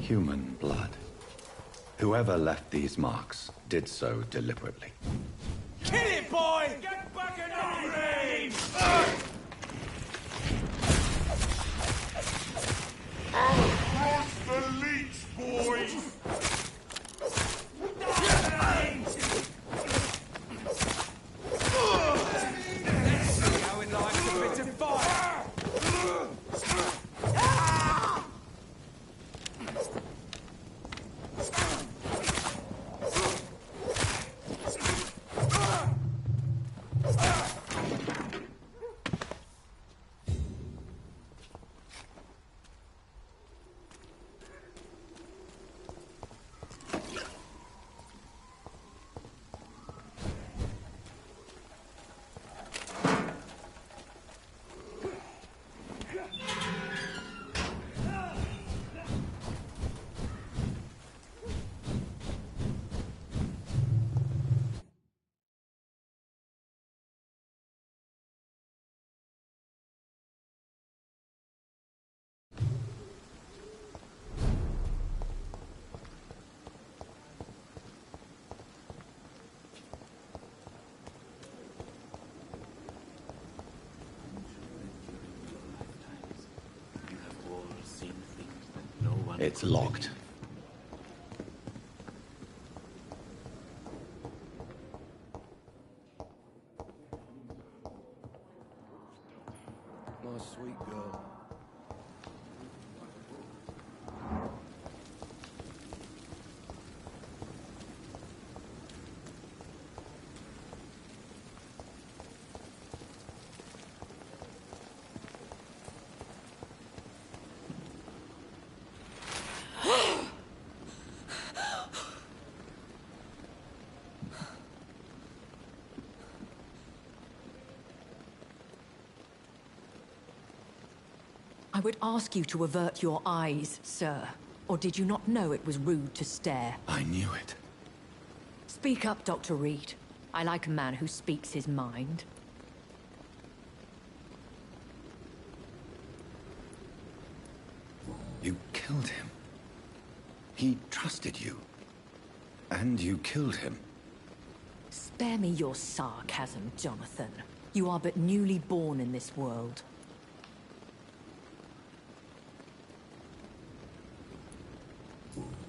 Human blood. Whoever left these marks did so deliberately. Kill it, boy! Get back in the grave! Cross the leech, boys! How in life's a bit of fire! It's locked. My sweet girl. I would ask you to avert your eyes, sir. Or did you not know it was rude to stare? I knew it. Speak up, Dr. Reed. I like a man who speaks his mind. You killed him. He trusted you. And you killed him. Spare me your sarcasm, Jonathan. You are but newly born in this world.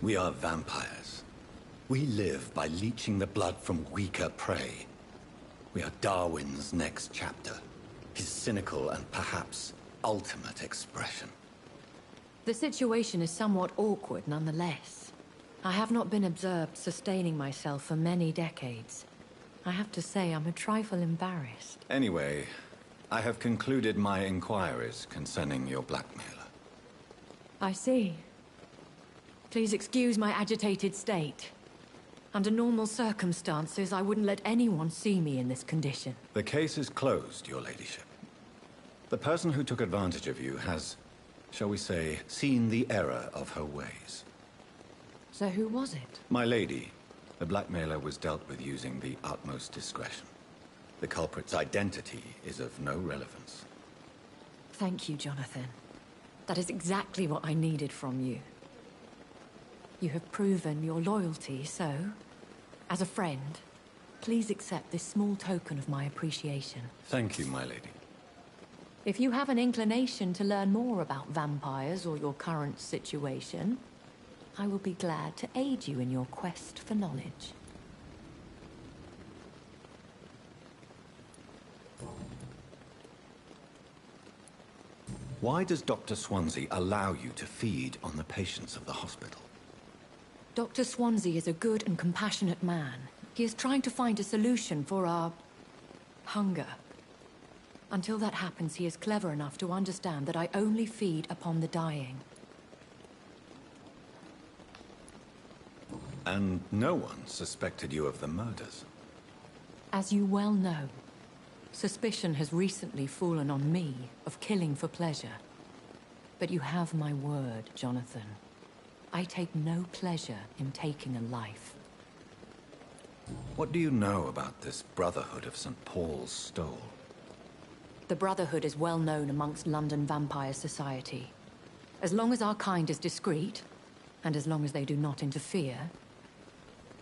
We are vampires. We live by leeching the blood from weaker prey. We are Darwin's next chapter. His cynical and perhaps ultimate expression. The situation is somewhat awkward nonetheless. I have not been observed sustaining myself for many decades. I have to say I'm a trifle embarrassed. Anyway, I have concluded my inquiries concerning your blackmailer. I see. Please excuse my agitated state. Under normal circumstances, I wouldn't let anyone see me in this condition. The case is closed, your ladyship. The person who took advantage of you has, shall we say, seen the error of her ways. So who was it? My lady, the blackmailer was dealt with using the utmost discretion. The culprit's identity is of no relevance. Thank you, Jonathan. That is exactly what I needed from you. You have proven your loyalty, so, as a friend, please accept this small token of my appreciation. Thank you, my lady. If you have an inclination to learn more about vampires or your current situation, I will be glad to aid you in your quest for knowledge. Why does Dr. Swansea allow you to feed on the patients of the hospital? Dr. Swansea is a good and compassionate man. He is trying to find a solution for our hunger. Until that happens, he is clever enough to understand that I only feed upon the dying. And no one suspected you of the murders? As you well know, suspicion has recently fallen on me of killing for pleasure. But you have my word, Jonathan. I take no pleasure in taking a life. What do you know about this Brotherhood of St. Paul's Stole? The Brotherhood is well known amongst London Vampire Society. As long as our kind is discreet, And as long as they do not interfere,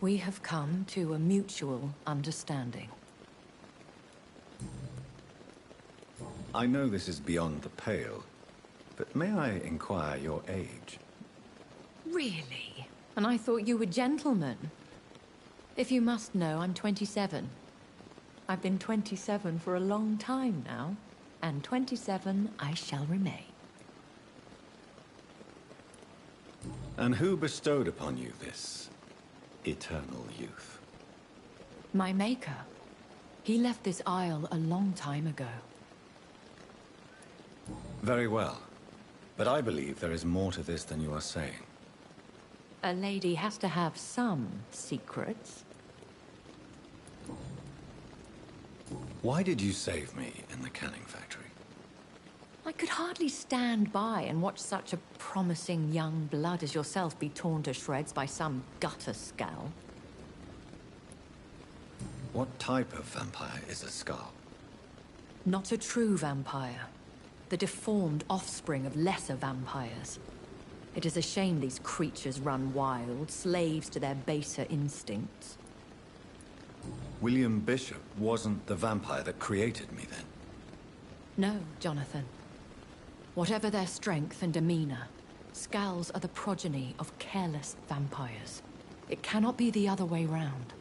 we have come to a mutual understanding. I know this is beyond the pale, but may I inquire your age? Really? And I thought you were gentlemen. If you must know, I'm 27. I've been 27 for a long time now, and 27 I shall remain. And who bestowed upon you this eternal youth? My maker. He left this isle a long time ago. Very well. But I believe there is more to this than you are saying. A lady has to have some secrets. Why did you save me in the canning factory? I could hardly stand by and watch such a promising young blood as yourself be torn to shreds by some gutter scowl. What type of vampire is a Scarl? Not a true vampire. The deformed offspring of lesser vampires. It is a shame these creatures run wild, slaves to their baser instincts. William Bishop wasn't the vampire that created me then? No, Jonathan. Whatever their strength and demeanor, Scowls are the progeny of careless vampires. It cannot be the other way round.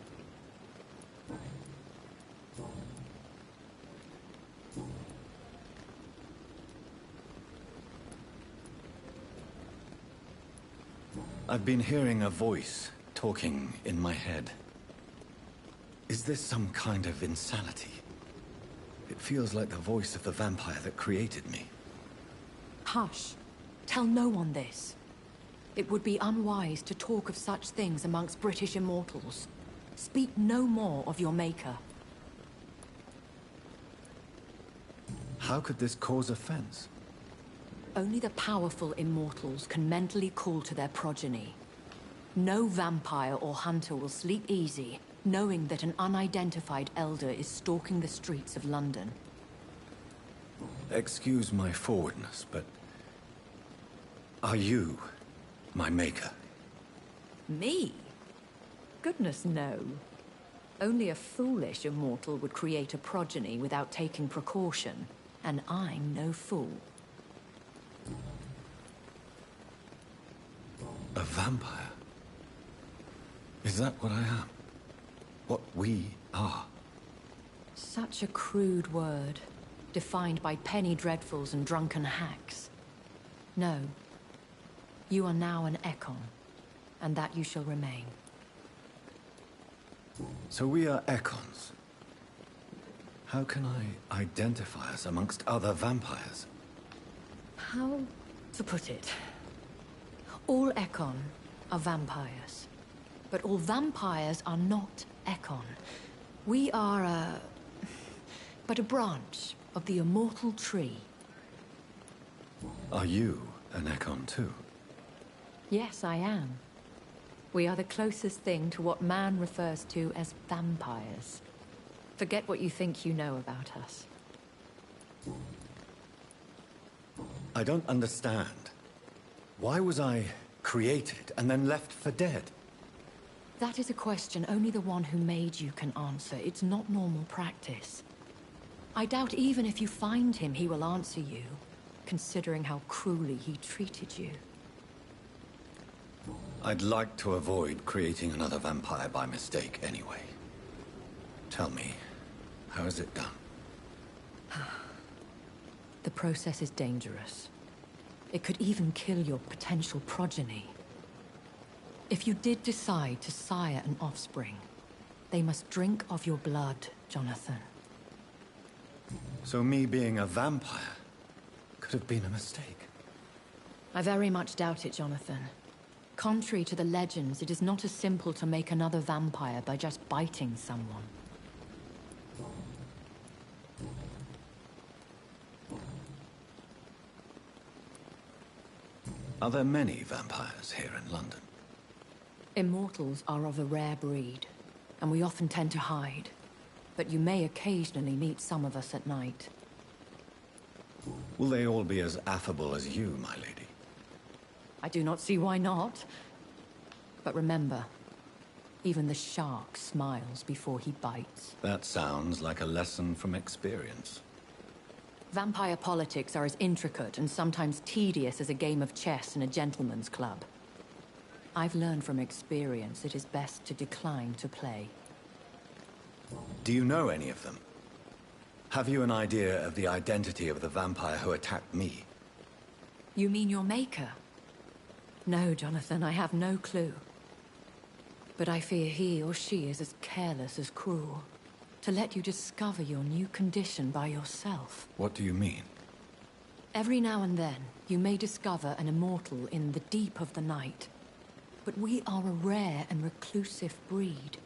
I've been hearing a voice talking in my head. Is this some kind of insanity? It feels like the voice of the vampire that created me. Hush. Tell no one this. It would be unwise to talk of such things amongst British immortals. Speak no more of your maker. How could this cause offense? Only the powerful immortals can mentally call to their progeny. No vampire or hunter will sleep easy, knowing that an unidentified elder is stalking the streets of London. Excuse my forwardness, but... are you my maker? Me? Goodness, no. Only a foolish immortal would create a progeny without taking precaution, and I'm no fool. A vampire? Is that what I am? What we are? Such a crude word, defined by penny dreadfuls and drunken hacks. No. You are now an Ekon, and that you shall remain. So we are Ekons. How can I identify us amongst other vampires? How to put it? All Ekon are vampires. But all vampires are not Ekon. We are but a branch of the immortal tree. Are you an Ekon too? Yes, I am. We are the closest thing to what man refers to as vampires. Forget what you think you know about us. I don't understand. Why was I created and then left for dead? That is a question only the one who made you can answer. It's not normal practice. I doubt even if you find him, he will answer you, considering how cruelly he treated you. I'd like to avoid creating another vampire by mistake anyway. Tell me, how is it done? The process is dangerous. It could even kill your potential progeny. If you did decide to sire an offspring, they must drink of your blood, Jonathan. So me being a vampire could have been a mistake. I very much doubt it, Jonathan. Contrary to the legends, it is not as simple to make another vampire by just biting someone. Are there many vampires here in London? Immortals are of a rare breed, and we often tend to hide. But you may occasionally meet some of us at night. Will they all be as affable as you, my lady? I do not see why not. But remember, even the shark smiles before he bites. That sounds like a lesson from experience. Vampire politics are as intricate and sometimes tedious as a game of chess in a gentleman's club. I've learned from experience it is best to decline to play. Do you know any of them? Have you an idea of the identity of the vampire who attacked me? You mean your maker? No, Jonathan, I have no clue. But I fear he or she is as careless as cruel. To let you discover your new condition by yourself. What do you mean? Every now and then, you may discover an immortal in the deep of the night. But we are a rare and reclusive breed.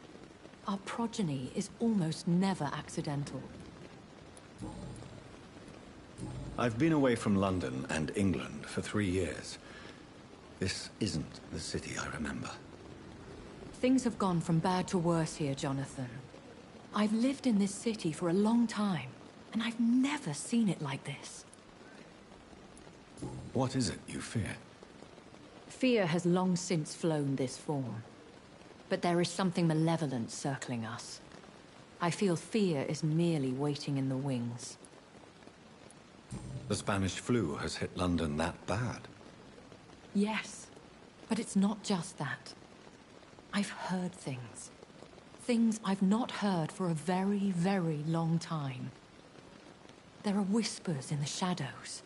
Our progeny is almost never accidental. I've been away from London and England for 3 years. This isn't the city I remember. Things have gone from bad to worse here, Jonathan. I've lived in this city for a long time, and I've never seen it like this. What is it you fear? Fear has long since flown this form. But there is something malevolent circling us. I feel fear is merely waiting in the wings. The Spanish flu has hit London that bad? Yes, but it's not just that. I've heard things. Things I've not heard for a very, very long time. There are whispers in the shadows.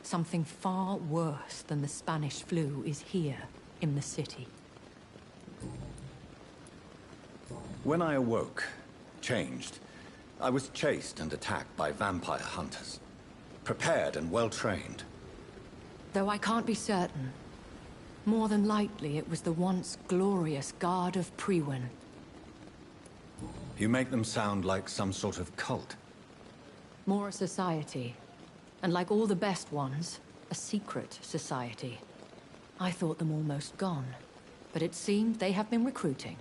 Something far worse than the Spanish flu is here in the city. When I awoke, changed, I was chased and attacked by vampire hunters. Prepared and well-trained. Though I can't be certain. More than likely it was the once glorious Guard of Priwen. You make them sound like some sort of cult. More a society. And like all the best ones, a secret society. I thought them almost gone. But it seemed they have been recruiting.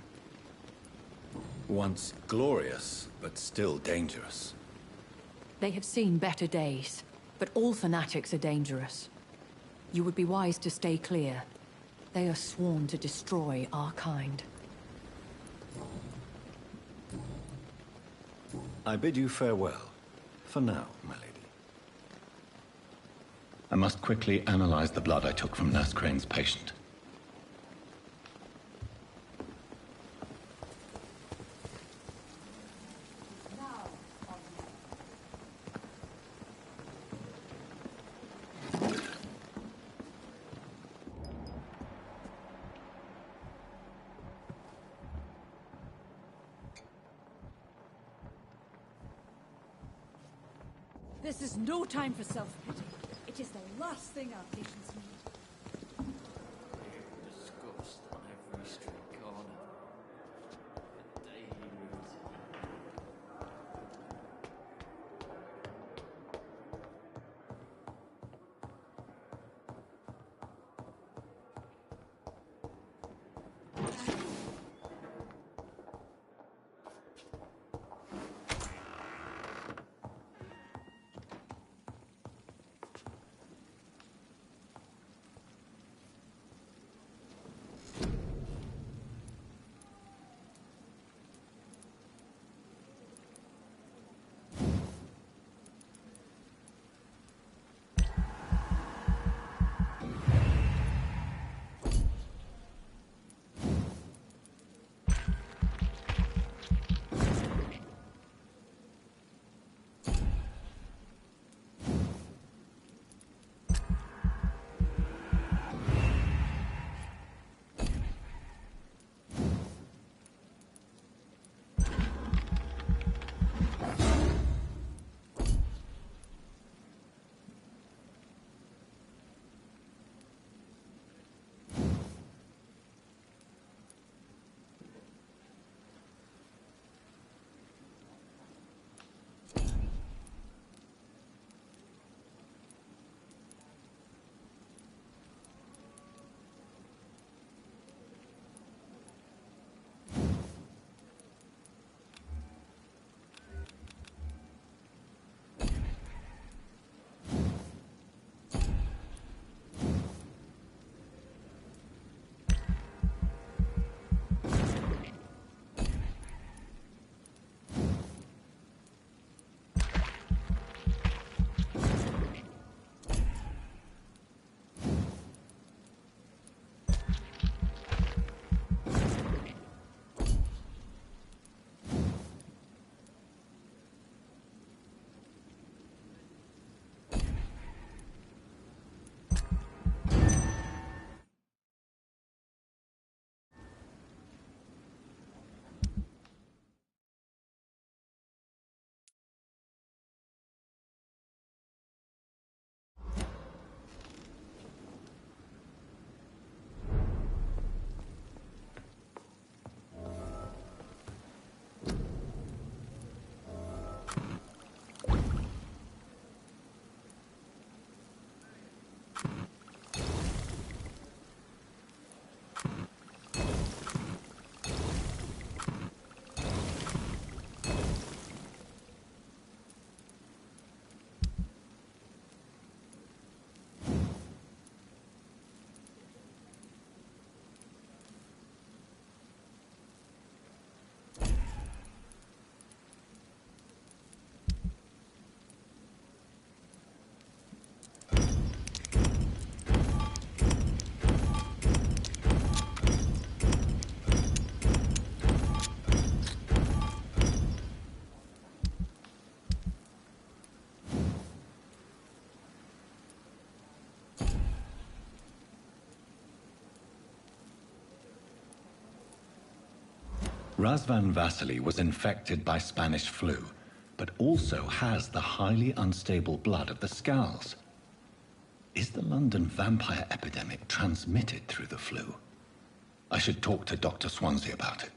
Once glorious, but still dangerous. They have seen better days. But all fanatics are dangerous. You would be wise to stay clear. They are sworn to destroy our kind. I bid you farewell. For now, my lady. I must quickly analyze the blood I took from Nurse Crane's patient. This is no time for self-pity. It is the last thing our patients need. Disgust on every street corner. A daily routine. Razvan Vasily was infected by Spanish flu, but also has the highly unstable blood of the Scowls. Is the London vampire epidemic transmitted through the flu? I should talk to Dr. Swansea about it.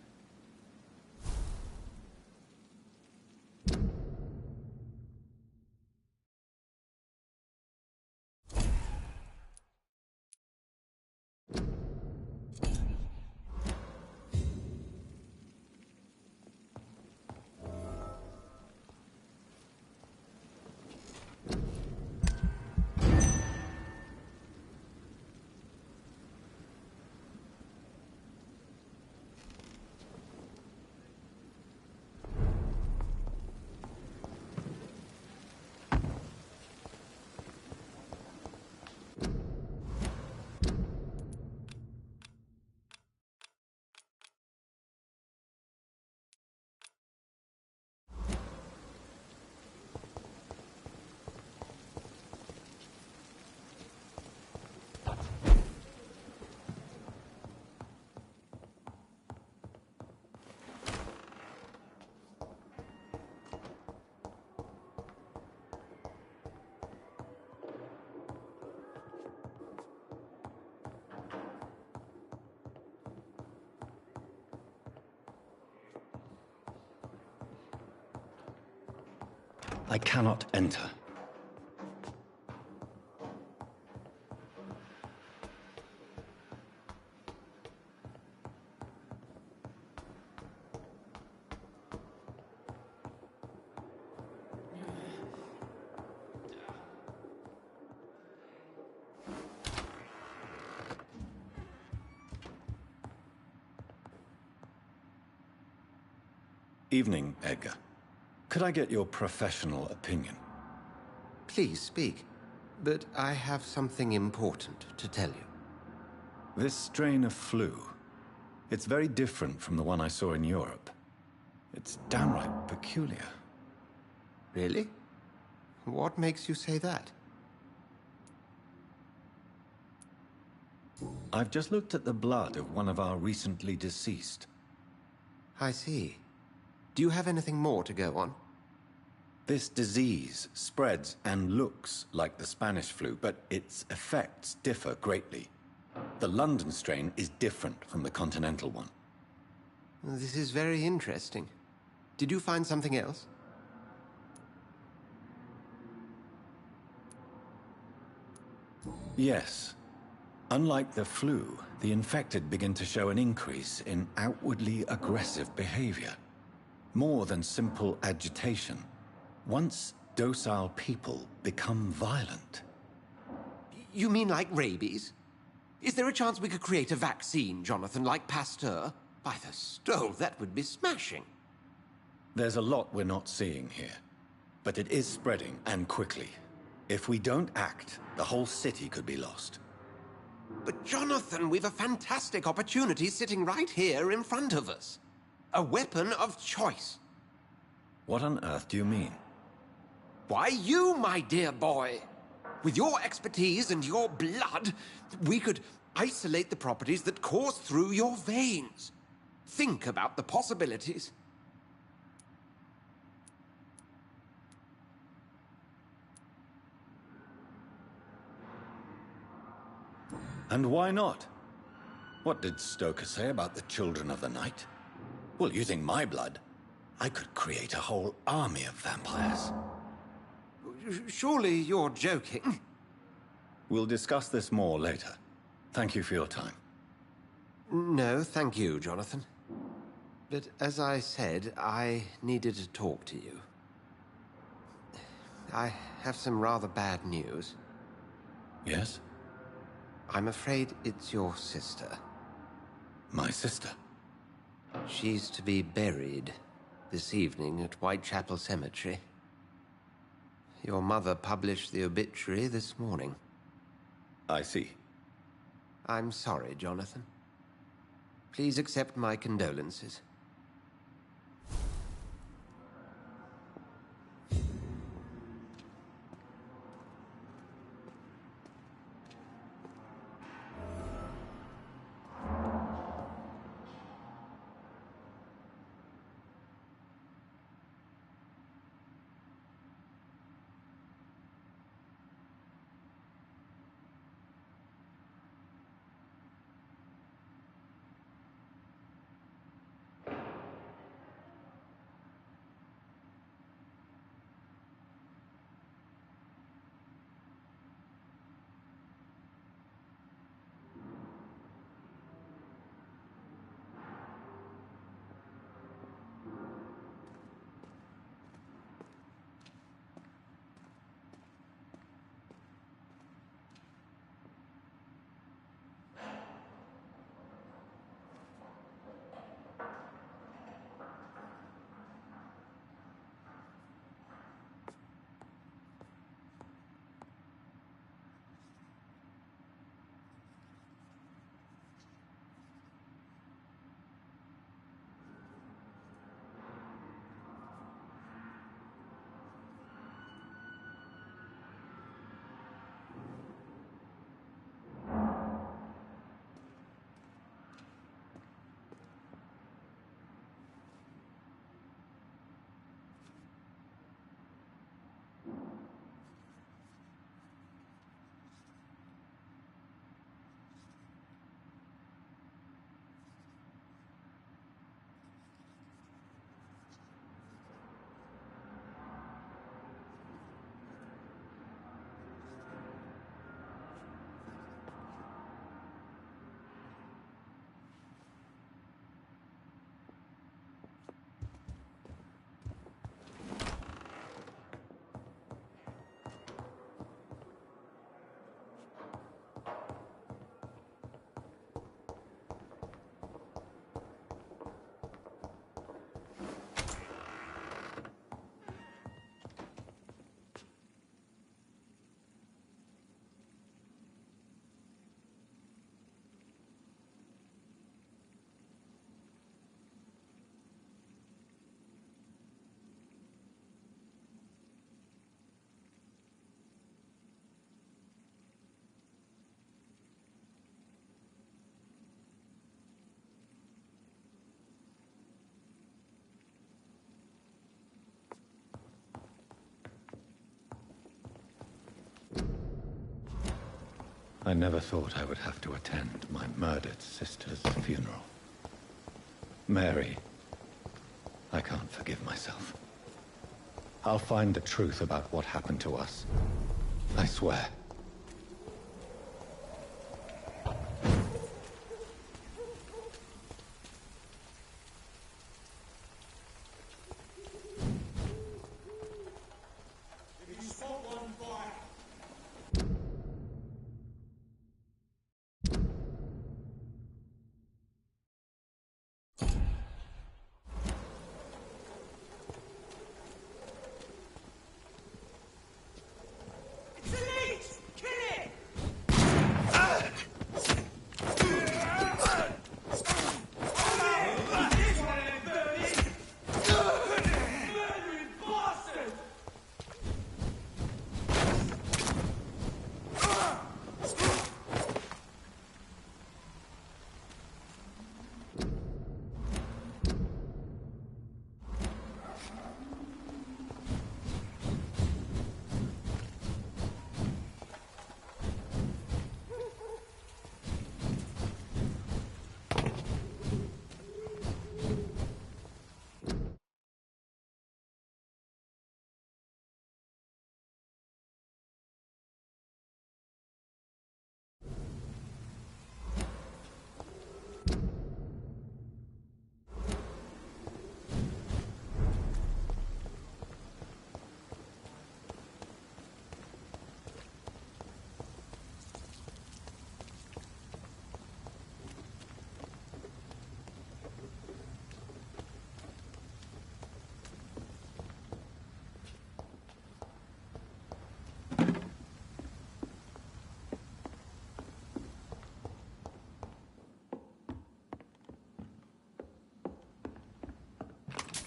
I cannot enter. Evening, Edgar. Could I get your professional opinion? Please speak, but I have something important to tell you. This strain of flu, it's very different from the one I saw in Europe. It's downright peculiar. Really? What makes you say that? I've just looked at the blood of one of our recently deceased. I see. Do you have anything more to go on? This disease spreads and looks like the Spanish flu, but its effects differ greatly. The London strain is different from the continental one. This is very interesting. Did you find something else? Yes. Unlike the flu, the infected begin to show an increase in outwardly aggressive behavior. More than simple agitation. Once docile people become violent. You mean like rabies? Is there a chance we could create a vaccine, Jonathan, like Pasteur? By the stove, that would be smashing. There's a lot we're not seeing here. But it is spreading, and quickly. If we don't act, the whole city could be lost. But Jonathan, we've a fantastic opportunity sitting right here in front of us. A weapon of choice. What on earth do you mean? Why, you, my dear boy. With your expertise and your blood, we could isolate the properties that course through your veins. Think about the possibilities. And why not? What did Stoker say about the Children of the Night? Well, using my blood, I could create a whole army of vampires. Surely you're joking. We'll discuss this more later. Thank you for your time. No, thank you, Jonathan. But as I said, I needed to talk to you. I have some rather bad news. Yes? I'm afraid it's your sister. My sister? She's to be buried this evening at Whitechapel Cemetery. Your mother published the obituary this morning. I see. I'm sorry, Jonathan. Please accept my condolences. I never thought I would have to attend my murdered sister's funeral. Mary, I can't forgive myself. I'll find the truth about what happened to us. I swear.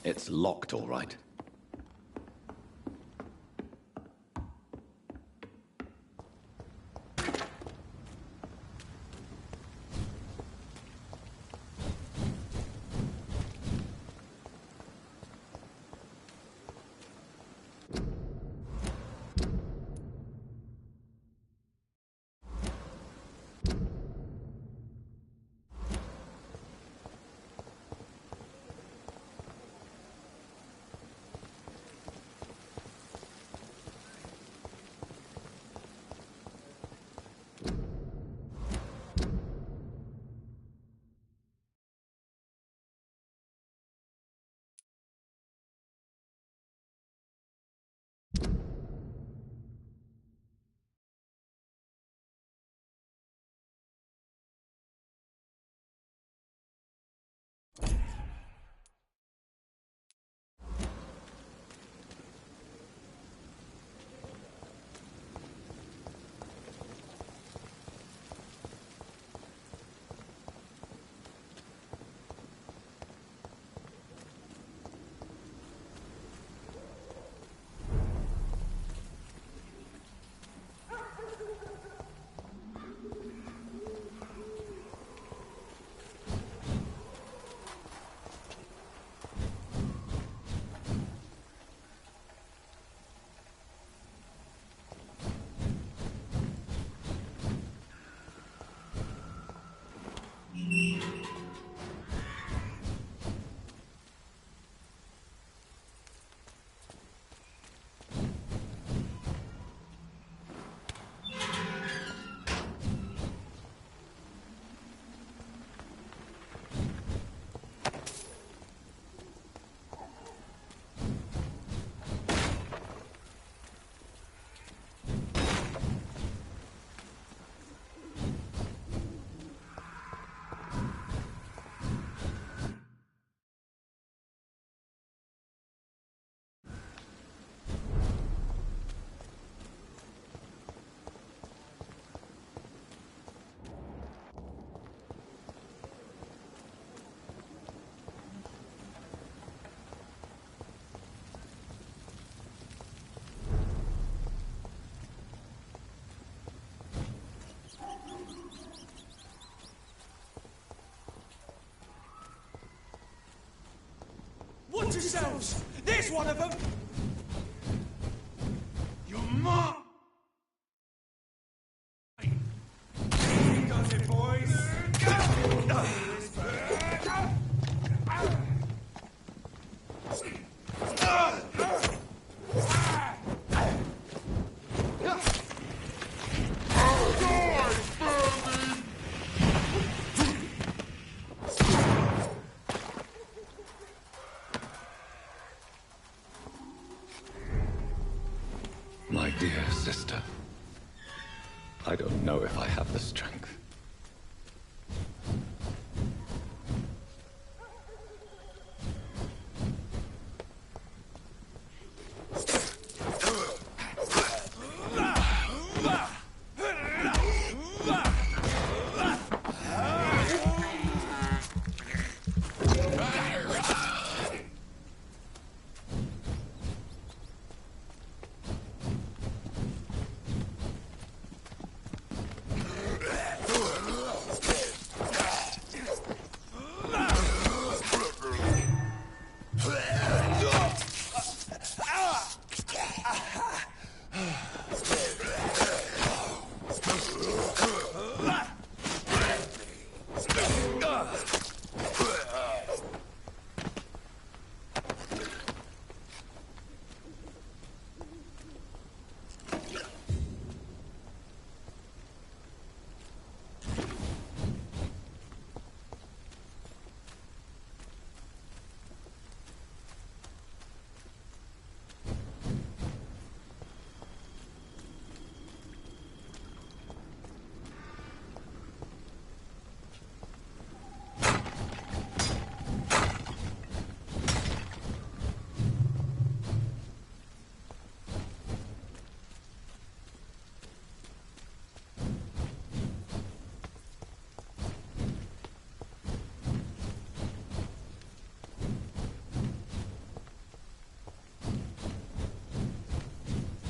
It's locked, all right. Watch yourselves! There's one of them! Your mom!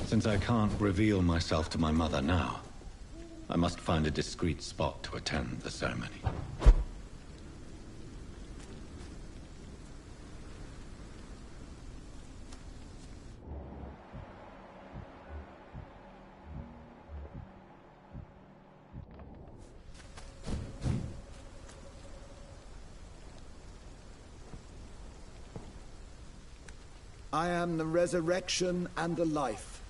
Since I can't reveal myself to my mother now, I must find a discreet spot to attend the ceremony. I am the resurrection and the life.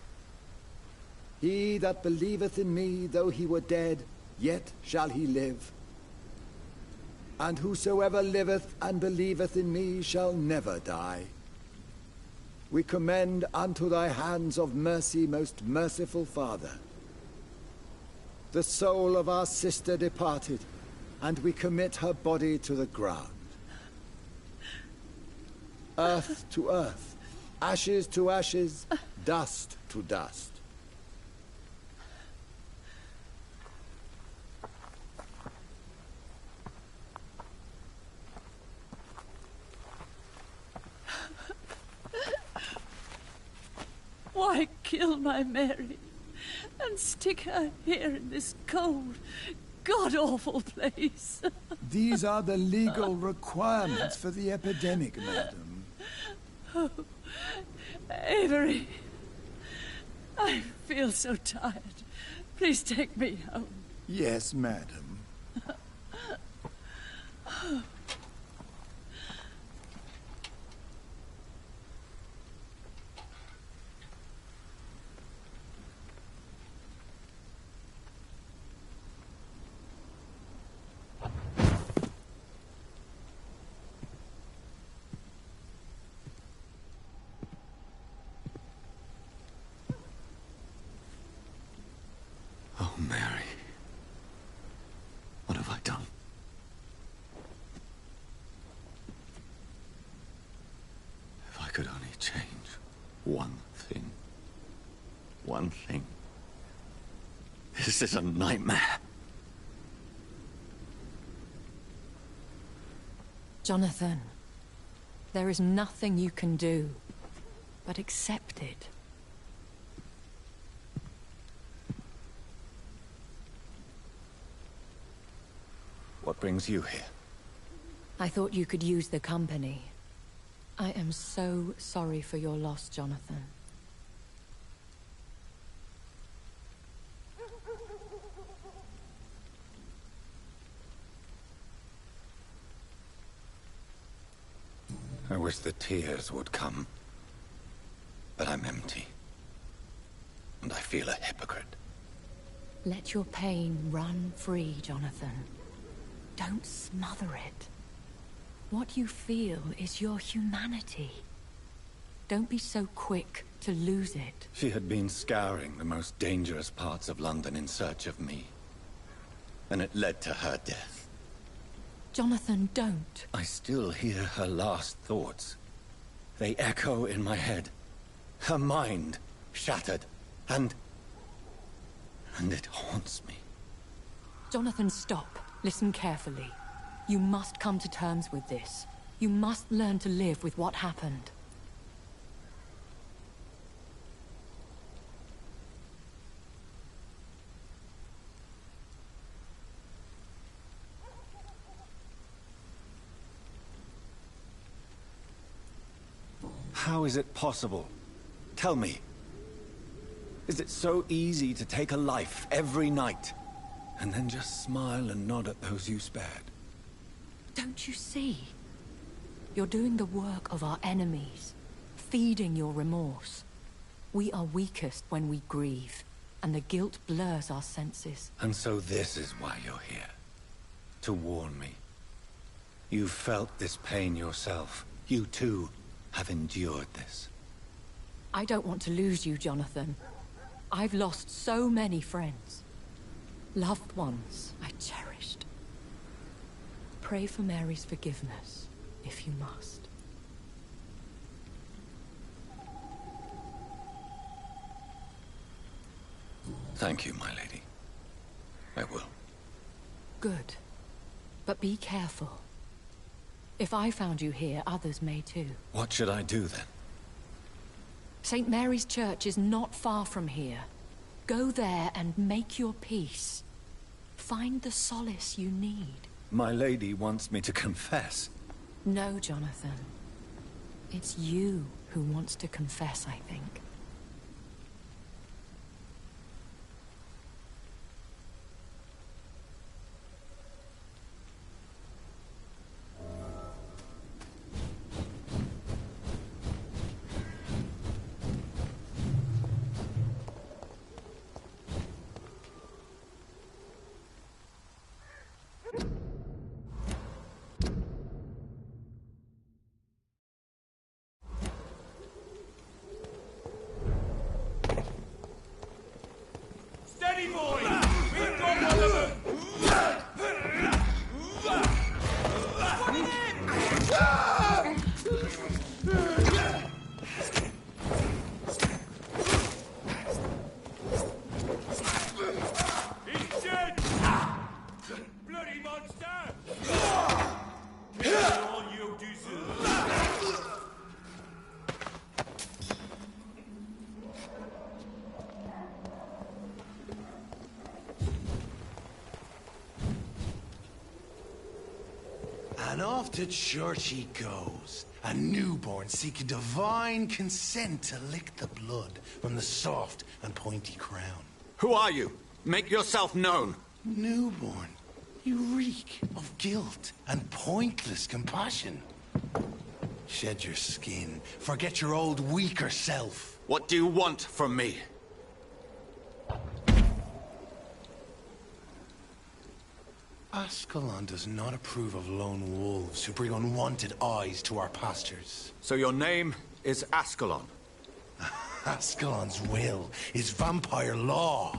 He that believeth in me, though he were dead, yet shall he live. And whosoever liveth and believeth in me shall never die. We commend unto thy hands of mercy, most merciful Father, the soul of our sister departed, and we commit her body to the ground. Earth to earth, ashes to ashes, dust to dust. Why kill my Mary and stick her here in this cold, god-awful place? These are the legal requirements for the epidemic, madam. Oh, Avery, I feel so tired. Please take me home. Yes, madam. Oh, Mary. What have I done? If I could only change one thing. One thing. This is a nightmare. Jonathan, there is nothing you can do but accept it. What brings you here? I thought you could use the company. I am so sorry for your loss, Jonathan. I wish the tears would come. But I'm empty. And I feel a hypocrite. Let your pain run free, Jonathan. Don't smother it. What you feel is your humanity. Don't be so quick to lose it. She had been scouring the most dangerous parts of London in search of me. And it led to her death. Jonathan, don't. I still hear her last thoughts. They echo in my head. Her mind shattered, and it haunts me. Jonathan, stop. Listen carefully. You must come to terms with this. You must learn to live with what happened. How is it possible? Tell me. Is it so easy to take a life every night, and then just smile and nod at those you spared? Don't you see? You're doing the work of our enemies, feeding your remorse. We are weakest when we grieve, and the guilt blurs our senses. And so this is why you're here. To warn me. You've felt this pain yourself. You too have endured this. I don't want to lose you, Jonathan. I've lost so many friends. Loved ones I cherished. Pray for Mary's forgiveness, if you must. Thank you, my lady. I will. Good. But be careful. If I found you here, others may too. What should I do then? St. Mary's Church is not far from here. Go there and make your peace. Find the solace you need. My lady wants me to confess. No, Jonathan. It's you who wants to confess, I think. Steady, boy! We've got one of them! He's dead! Bloody monster! Kill all you deserve! And off to church he goes, a newborn seeking divine consent to lick the blood from the soft and pointy crown. Who are you? Make yourself known. Newborn, you reek of guilt and pointless compassion. Shed your skin, forget your old weaker self. What do you want from me? Ascalon does not approve of lone wolves who bring unwanted eyes to our pastures. So your name is Ascalon? Ascalon's will is vampire law.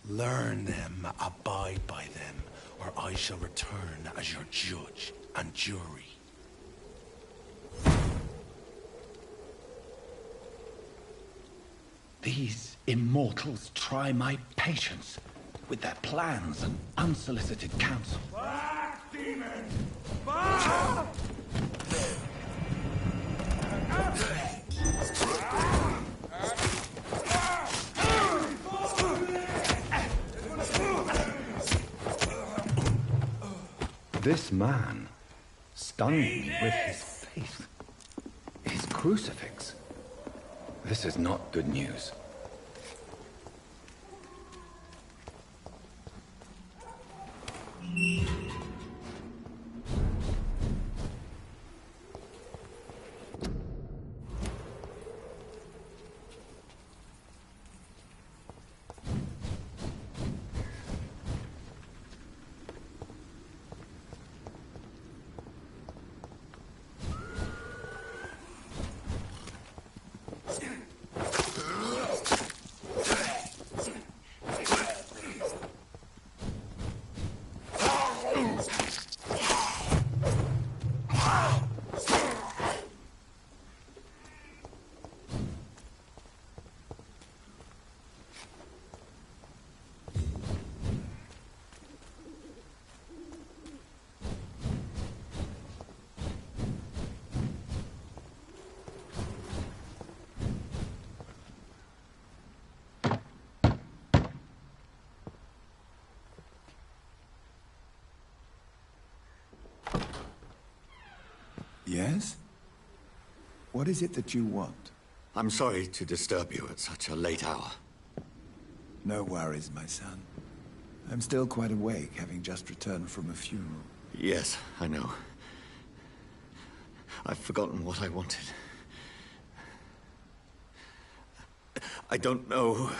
Learn them, abide by them, or I shall return as your judge and jury. These immortals try my patience with their plans and unsolicited counsel. Back, demon! Back! This man stunned me with his faith. His crucifix. This is not good news. Yes? What is it that you want? I'm sorry to disturb you at such a late hour. No worries, my son. I'm still quite awake, having just returned from a funeral. Yes, I know. I've forgotten what I wanted. I don't know.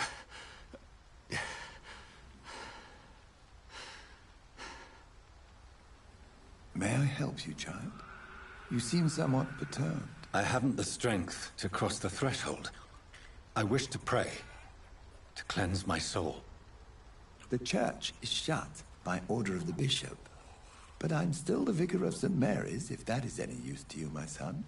May I help you, child? You seem somewhat perturbed. I haven't the strength to cross the threshold. I wish to pray, to cleanse my soul. The church is shut by order of the bishop. But I'm still the vicar of St. Mary's, if that is any use to you, my son.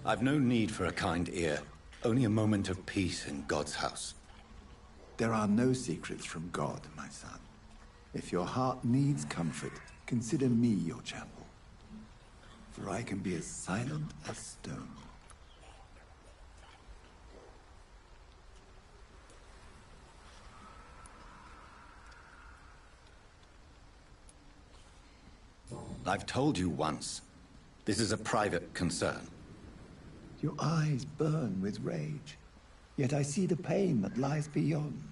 I've no need for a kind ear, only a moment of peace in God's house. There are no secrets from God, my son. If your heart needs comfort, consider me your chapel. for I can be as silent as stone. I've told you once. This is a private concern. Your eyes burn with rage, yet I see the pain that lies beyond.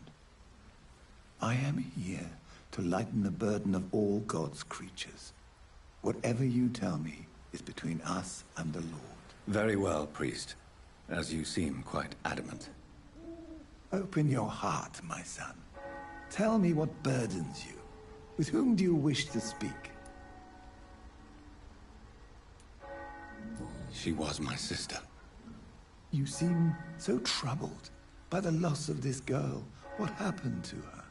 I am here to lighten the burden of all God's creatures. Whatever you tell me is between us and the Lord. Very well, priest. As you seem quite adamant. Open your heart, my son. Tell me what burdens you. With whom do you wish to speak? She was my sister. You seem so troubled by the loss of this girl. What happened to her?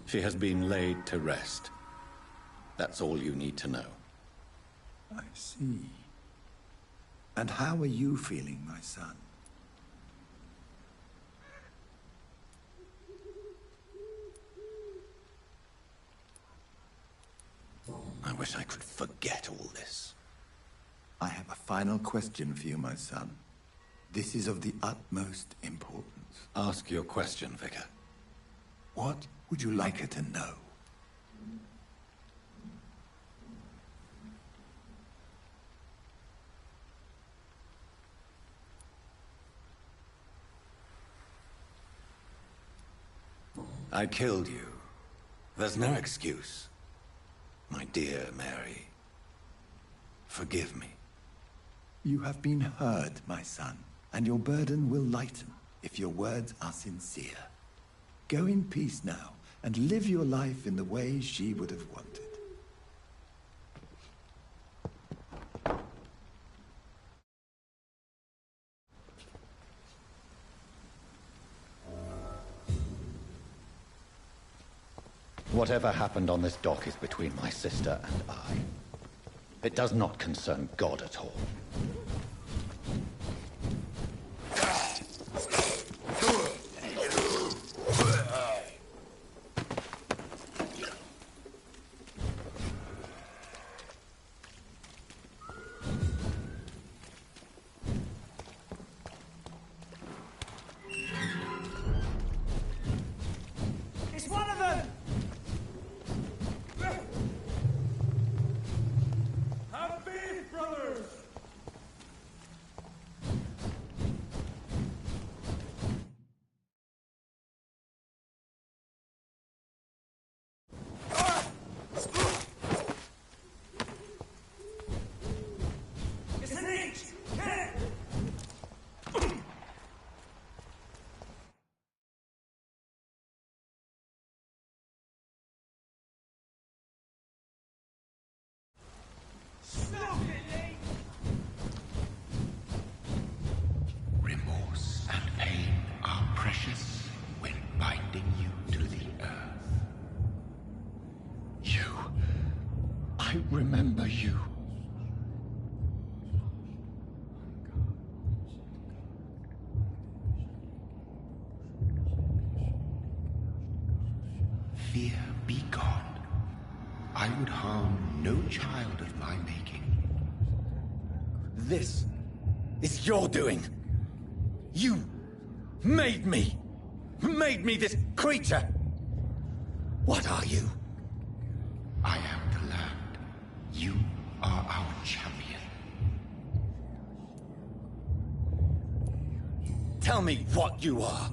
She has been laid to rest. That's all you need to know. I see. And how are you feeling, my son? I wish I could forget all this. I have a final question for you, my son. This is of the utmost importance. Ask your question, Vicar. What would you like her to know? I killed you. There's no excuse. My dear Mary, forgive me. You have been heard, my son, and your burden will lighten if your words are sincere. Go in peace now, and live your life in the way she would have wanted. Whatever happened on this dock is between my sister and I. It does not concern God at all. Remorse and pain are precious when binding you to the earth. I remember you. Fear be gone. I would harm no child of my making. This is your doing. You made me this creature. What are you? I am the land. You are our champion. Tell me what you are.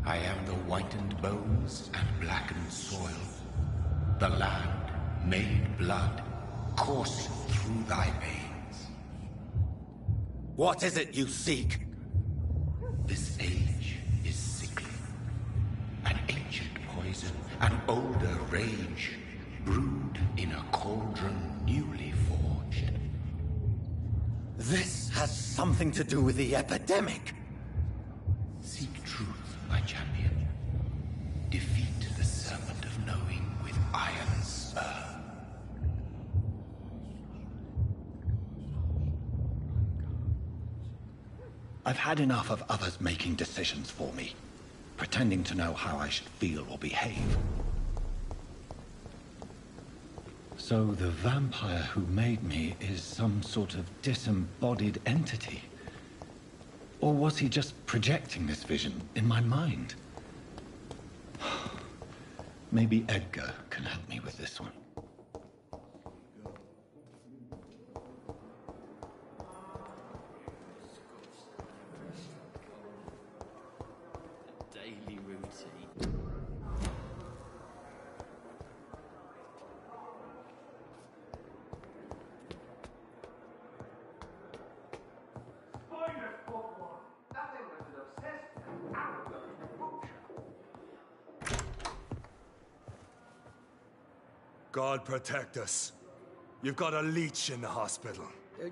I am the whitened bones and blackened soil. The land made blood coursing through thy veins. What is it you seek? This age is sickly. An ancient poison, an older rage, brewed in a cauldron newly forged. This has something to do with the epidemic. Seek truth, my champion. Defeat the serpent of knowing with iron spur. I've had enough of others making decisions for me, pretending to know how I should feel or behave. So the vampire who made me is some sort of disembodied entity? Or was he just projecting this vision in my mind? Maybe Edgar can help me with this one. Daily routine. God protect us. You've got a leech in the hospital.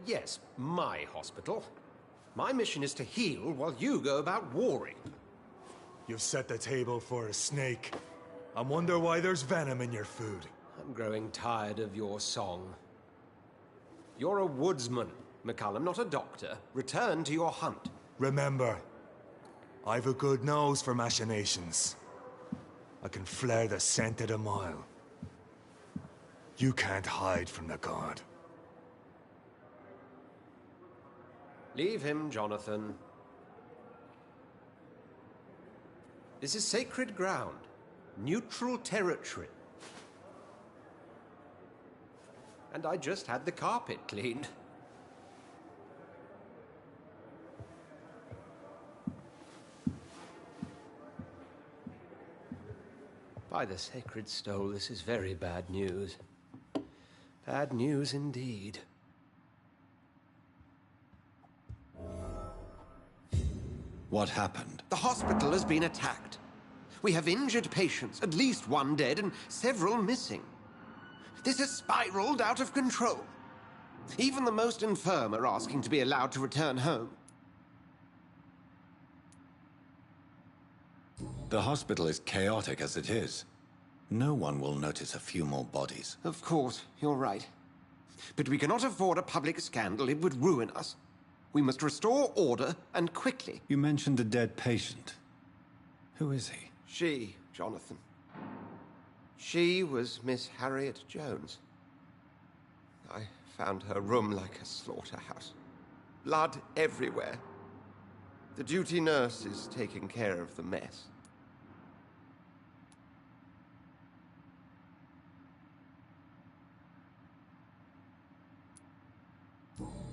Yes, my hospital. My mission is to heal while you go about warring. You've set the table for a snake. I wonder why there's venom in your food. I'm growing tired of your song. You're a woodsman, McCullum, not a doctor. Return to your hunt. Remember, I've a good nose for machinations. I can flare the scent at a mile. You can't hide from the god. Leave him, Jonathan. This is sacred ground. Neutral territory. And I just had the carpet cleaned. By the sacred stole, this is very bad news. Bad news indeed. What happened? The hospital has been attacked. We have injured patients, at least one dead and several missing. This has spiraled out of control. Even the most infirm are asking to be allowed to return home. The hospital is chaotic as it is. No one will notice a few more bodies. Of course, you're right. But we cannot afford a public scandal. It would ruin us. We must restore order, and quickly. You mentioned a dead patient. Who is he? She, Jonathan. She was Miss Harriet Jones. I found her room like a slaughterhouse. Blood everywhere. The duty nurse is taking care of the mess.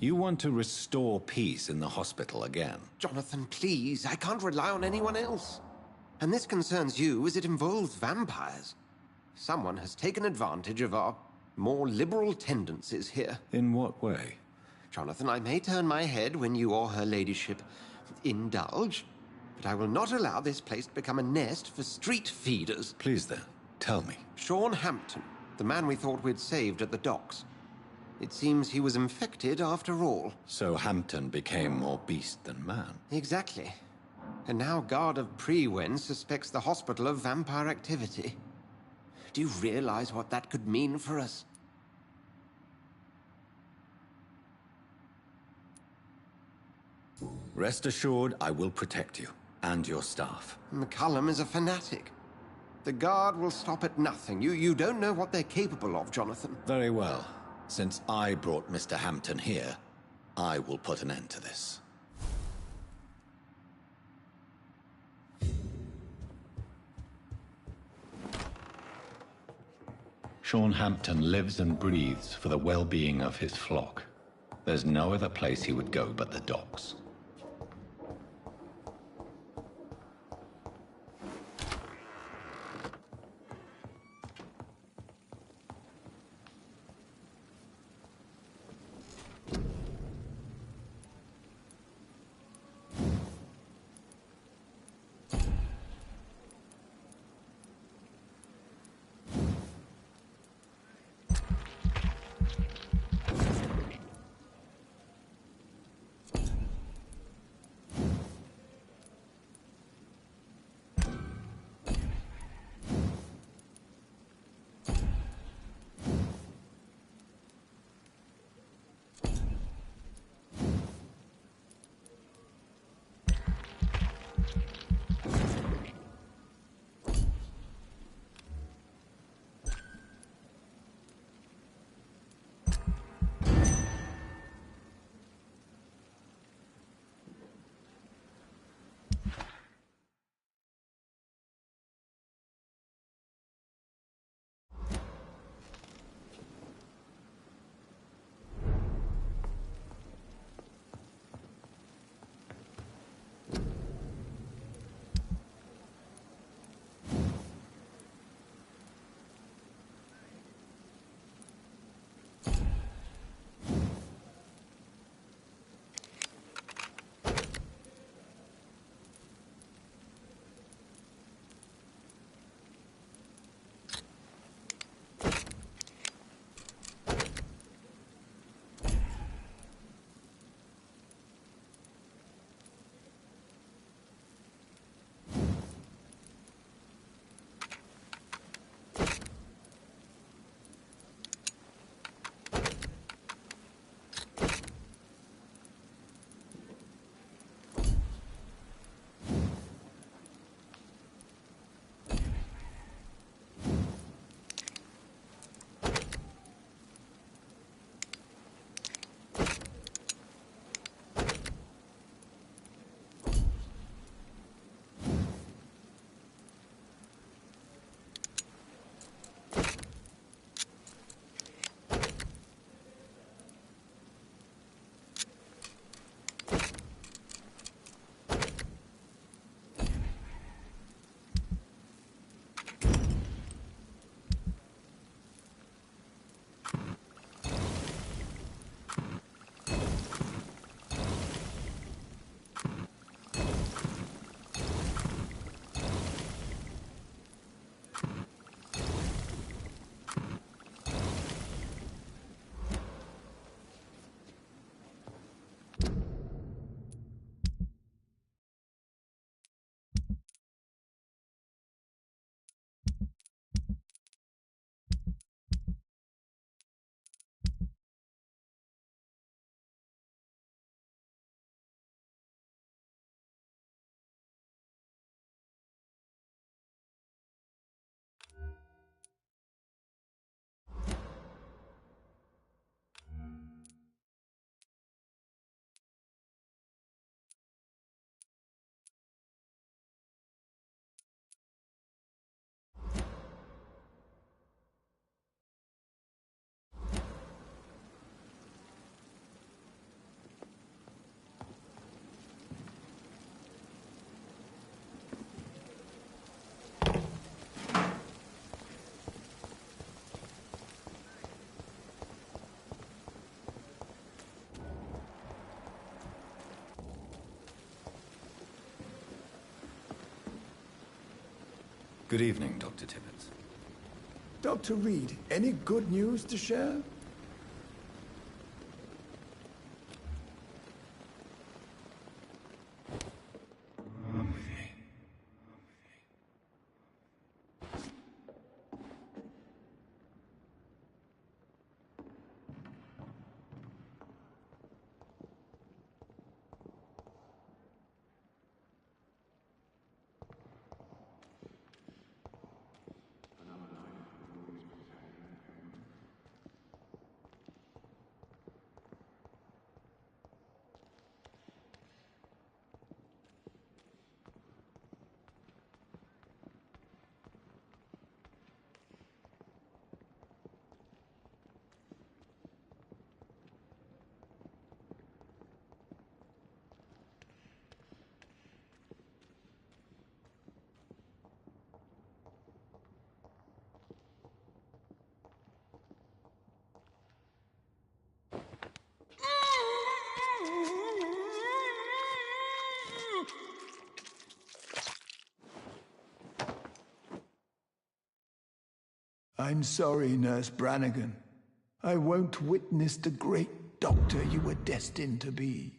You want to restore peace in the hospital again? Jonathan, please. I can't rely on anyone else. And this concerns you as it involves vampires. Someone has taken advantage of our more liberal tendencies here. In what way? Jonathan, I may turn my head when you or her ladyship indulge, but I will not allow this place to become a nest for street feeders. Please then, tell me. Sean Hampton, the man we thought we'd saved at the docks. It seems he was infected after all. So Hampton became more beast than man? Exactly. And now Guard of Prewen suspects the hospital of vampire activity. Do you realize what that could mean for us? Rest assured, I will protect you and your staff. McCullum is a fanatic. The Guard will stop at nothing. You don't know what they're capable of, Jonathan. Very well. Since I brought Mr. Hampton here, I will put an end to this. Sean Hampton lives and breathes for the well-being of his flock. There's no other place he would go but the docks. Good evening, Dr. Tibbets. Dr. Reed, any good news to share? I'm sorry, Nurse Brannigan. I won't witness the great doctor you were destined to be.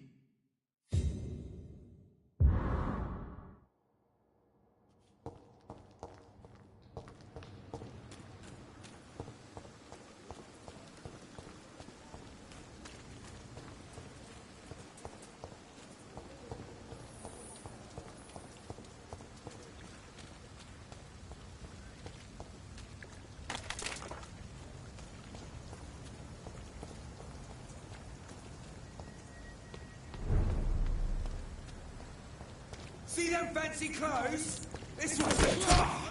See them fancy clothes? This was the top!